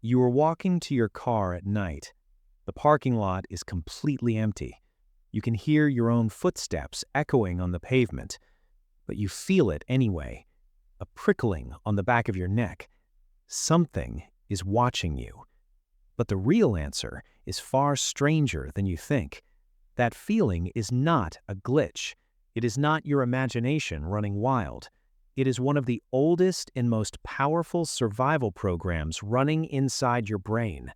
You are walking to your car at night. The parking lot is completely empty. You can hear your own footsteps echoing on the pavement, but you feel it anyway, a prickling on the back of your neck. Something is watching you. But the real answer is far stranger than you think. That feeling is not a glitch. It is not your imagination running wild. It is one of the oldest and most powerful survival programs running inside your brain,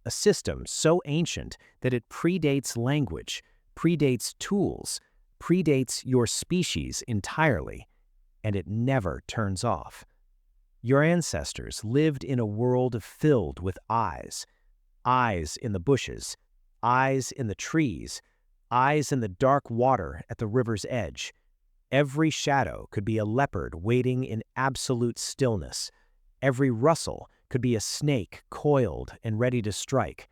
a system so ancient that it predates language, predates tools, predates your species entirely, and it never turns off. Your ancestors lived in a world filled with eyes. Eyes in the bushes, eyes in the trees, eyes in the dark water at the river's edge. Every shadow could be a leopard waiting in absolute stillness. Every rustle could be a snake coiled and ready to strike.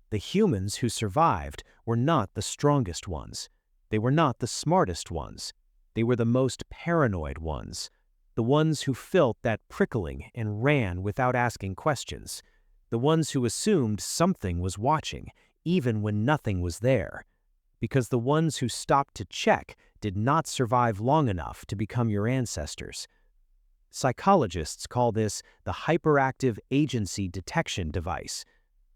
The humans who survived were not the strongest ones. They were not the smartest ones. They were the most paranoid ones. The ones who felt that prickling and ran without asking questions. The ones who assumed something was watching, even when nothing was there. Because the ones who stopped to check did not survive long enough to become your ancestors. Psychologists call this the Hyperactive Agency Detection Device.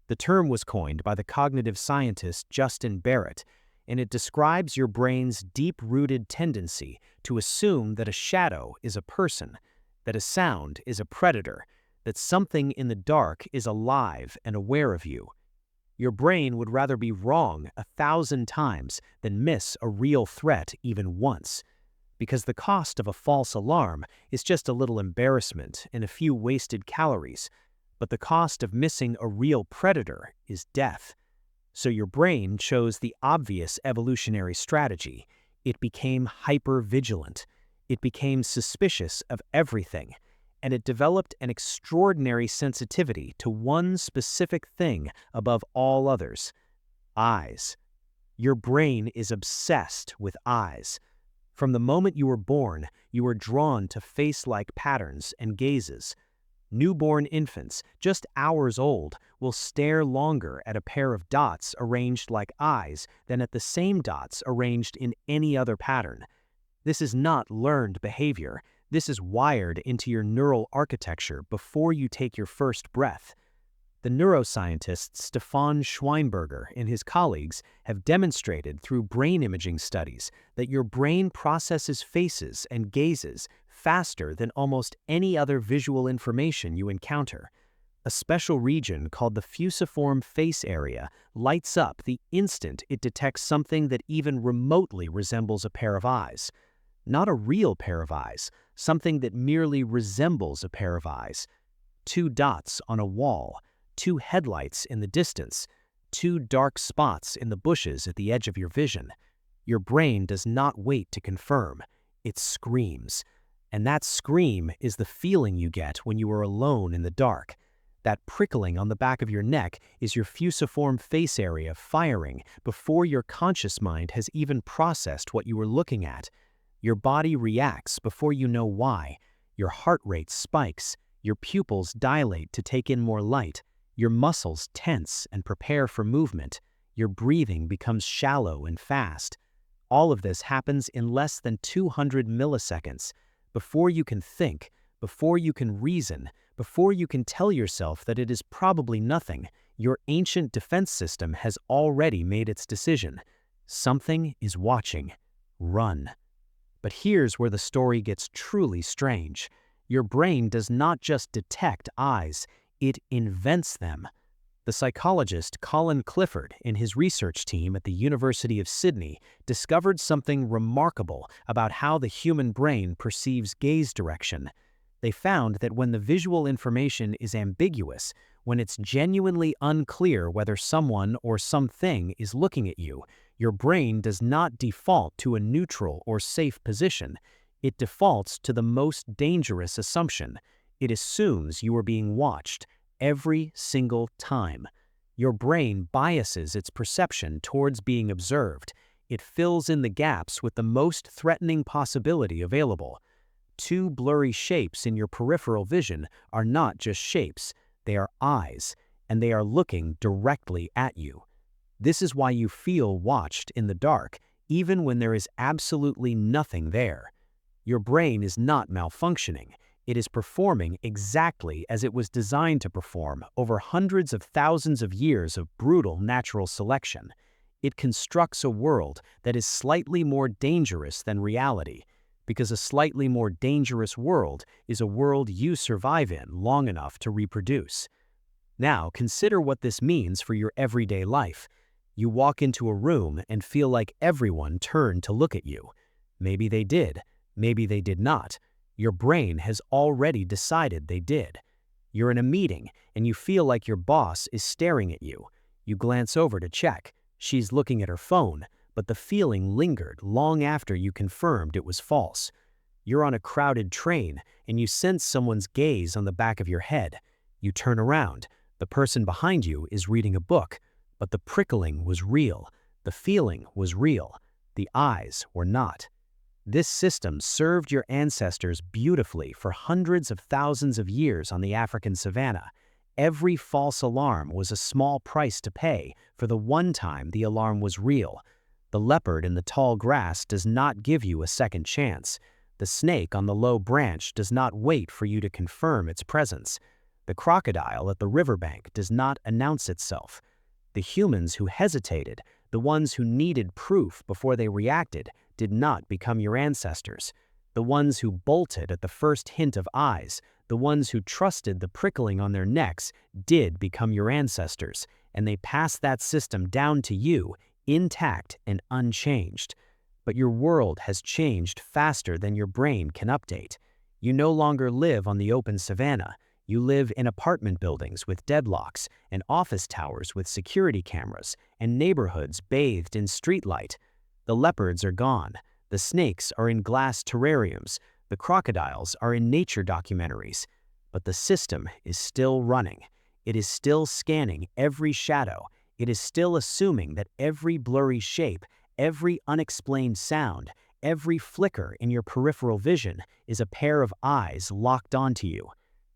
The term was coined by the cognitive scientist Justin Barrett, and it describes your brain's deep-rooted tendency to assume that a shadow is a person, that a sound is a predator, that something in the dark is alive and aware of you. Your brain would rather be wrong 1,000 times than miss a real threat even once, because the cost of a false alarm is just a little embarrassment and a few wasted calories, but the cost of missing a real predator is death. So your brain chose the obvious evolutionary strategy. It became hyper-vigilant. It became suspicious of everything, and it developed an extraordinary sensitivity to one specific thing above all others: eyes. Your brain is obsessed with eyes. From the moment you were born, you were drawn to face-like patterns and gazes. Newborn infants, just hours old, will stare longer at a pair of dots arranged like eyes than at the same dots arranged in any other pattern. This is not learned behavior. This is wired into your neural architecture before you take your first breath. The neuroscientist Stefan Schweinberger and his colleagues have demonstrated through brain imaging studies that your brain processes faces and gazes faster than almost any other visual information you encounter. A special region called the fusiform face area lights up the instant it detects something that even remotely resembles a pair of eyes. Not a real pair of eyes, something that merely resembles a pair of eyes. Two dots on a wall, two headlights in the distance, two dark spots in the bushes at the edge of your vision. Your brain does not wait to confirm. It screams. And that scream is the feeling you get when you are alone in the dark. That prickling on the back of your neck is your fusiform face area firing before your conscious mind has even processed what you were looking at. Your body reacts before you know why. Your heart rate spikes. Your pupils dilate to take in more light. Your muscles tense and prepare for movement. Your breathing becomes shallow and fast. All of this happens in less than 200 milliseconds. Before you can think, before you can reason, before you can tell yourself that it is probably nothing, your ancient defense system has already made its decision. Something is watching. Run. But here's where the story gets truly strange. Your brain does not just detect eyes, it invents them. The psychologist Colin Clifford and his research team at the University of Sydney discovered something remarkable about how the human brain perceives gaze direction. They found that when the visual information is ambiguous, when it's genuinely unclear whether someone or something is looking at you, your brain does not default to a neutral or safe position. It defaults to the most dangerous assumption. It assumes you are being watched every single time. Your brain biases its perception towards being observed. It fills in the gaps with the most threatening possibility available. Two blurry shapes in your peripheral vision are not just shapes. They are eyes, and they are looking directly at you. This is why you feel watched in the dark, even when there is absolutely nothing there. Your brain is not malfunctioning. It is performing exactly as it was designed to perform over hundreds of thousands of years of brutal natural selection. It constructs a world that is slightly more dangerous than reality, because a slightly more dangerous world is a world you survive in long enough to reproduce. Now, consider what this means for your everyday life. You walk into a room and feel like everyone turned to look at you. Maybe they did, maybe they did not. Your brain has already decided they did. You're in a meeting and you feel like your boss is staring at you. You glance over to check. She's looking at her phone, but the feeling lingered long after you confirmed it was false. You're on a crowded train and you sense someone's gaze on the back of your head. You turn around. The person behind you is reading a book, but the prickling was real. The feeling was real. The eyes were not. This system served your ancestors beautifully for hundreds of thousands of years on the African savanna. Every false alarm was a small price to pay for the one time the alarm was real. The leopard in the tall grass does not give you a second chance. The snake on the low branch does not wait for you to confirm its presence. The crocodile at the riverbank does not announce itself. The humans who hesitated, the ones who needed proof before they reacted, did not become your ancestors. The ones who bolted at the first hint of eyes, the ones who trusted the prickling on their necks, did become your ancestors, and they passed that system down to you, intact and unchanged. But your world has changed faster than your brain can update. You no longer live on the open savanna. You live in apartment buildings with deadlocks, and office towers with security cameras, and neighborhoods bathed in streetlight. The leopards are gone. The snakes are in glass terrariums. The crocodiles are in nature documentaries. But the system is still running. It is still scanning every shadow. It is still assuming that every blurry shape, every unexplained sound, every flicker in your peripheral vision is a pair of eyes locked onto you.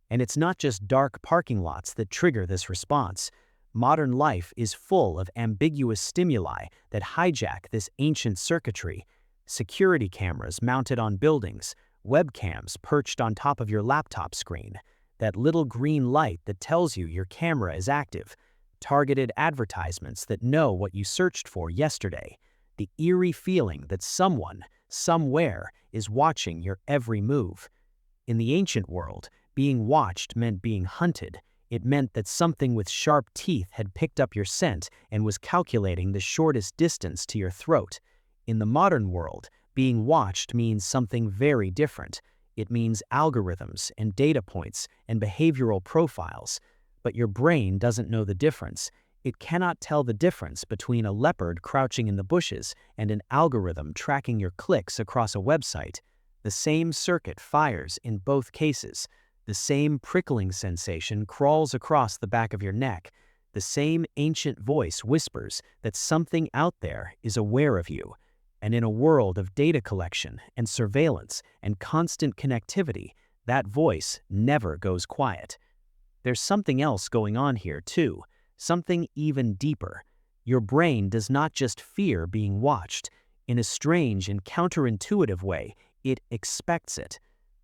And it's not just dark parking lots that trigger this response. Modern life is full of ambiguous stimuli that hijack this ancient circuitry. Security cameras mounted on buildings, webcams perched on top of your laptop screen, that little green light that tells you your camera is active, targeted advertisements that know what you searched for yesterday, the eerie feeling that someone, somewhere, is watching your every move. In the ancient world, being watched meant being hunted. It meant that something with sharp teeth had picked up your scent and was calculating the shortest distance to your throat. In the modern world, being watched means something very different. It means algorithms and data points and behavioral profiles. But your brain doesn't know the difference. It cannot tell the difference between a leopard crouching in the bushes and an algorithm tracking your clicks across a website. The same circuit fires in both cases. The same prickling sensation crawls across the back of your neck. The same ancient voice whispers that something out there is aware of you. And in a world of data collection and surveillance and constant connectivity, that voice never goes quiet. There's something else going on here too, something even deeper. Your brain does not just fear being watched. In a strange and counterintuitive way, it expects it.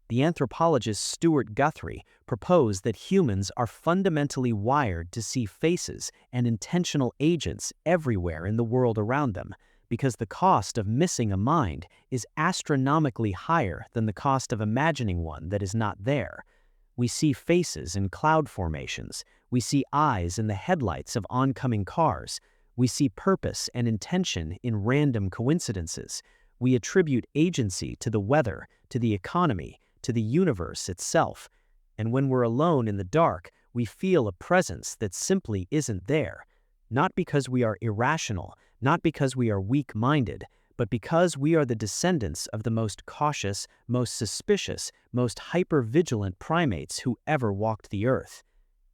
The anthropologist Stuart Guthrie proposed that humans are fundamentally wired to see faces and intentional agents everywhere in the world around them, because the cost of missing a mind is astronomically higher than the cost of imagining one that is not there. We see faces in cloud formations. We see eyes in the headlights of oncoming cars. We see purpose and intention in random coincidences. We attribute agency to the weather, to the economy, to the universe itself. And when we're alone in the dark, we feel a presence that simply isn't there. Not because we are irrational, not because we are weak-minded, but because we are the descendants of the most cautious, most suspicious, most hyper-vigilant primates who ever walked the earth.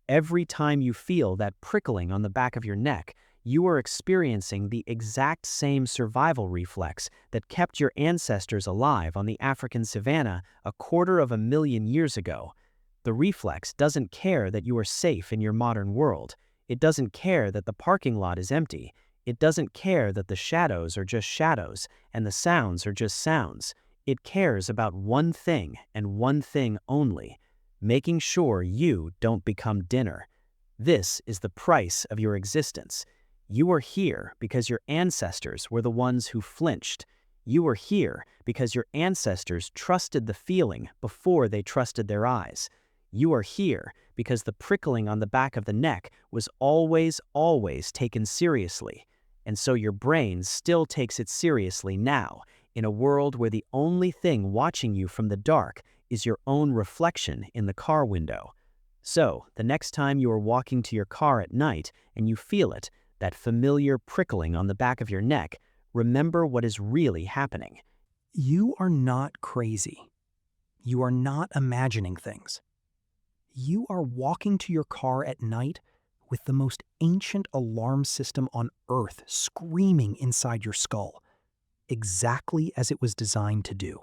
Every time you feel that prickling on the back of your neck, you are experiencing the exact same survival reflex that kept your ancestors alive on the African savanna 250,000 years ago. The reflex doesn't care that you are safe in your modern world. It doesn't care that the parking lot is empty. It doesn't care that the shadows are just shadows and the sounds are just sounds. It cares about one thing and one thing only: making sure you don't become dinner. This is the price of your existence. You are here because your ancestors were the ones who flinched. You are here because your ancestors trusted the feeling before they trusted their eyes. You are here because the prickling on the back of the neck was always, always taken seriously. And so your brain still takes it seriously now, in a world where the only thing watching you from the dark is your own reflection in the car window. So, the next time you are walking to your car at night and you feel it, that familiar prickling on the back of your neck, remember what is really happening. You are not crazy. You are not imagining things. You are walking to your car at night with the most ancient alarm system on Earth screaming inside your skull, exactly as it was designed to do.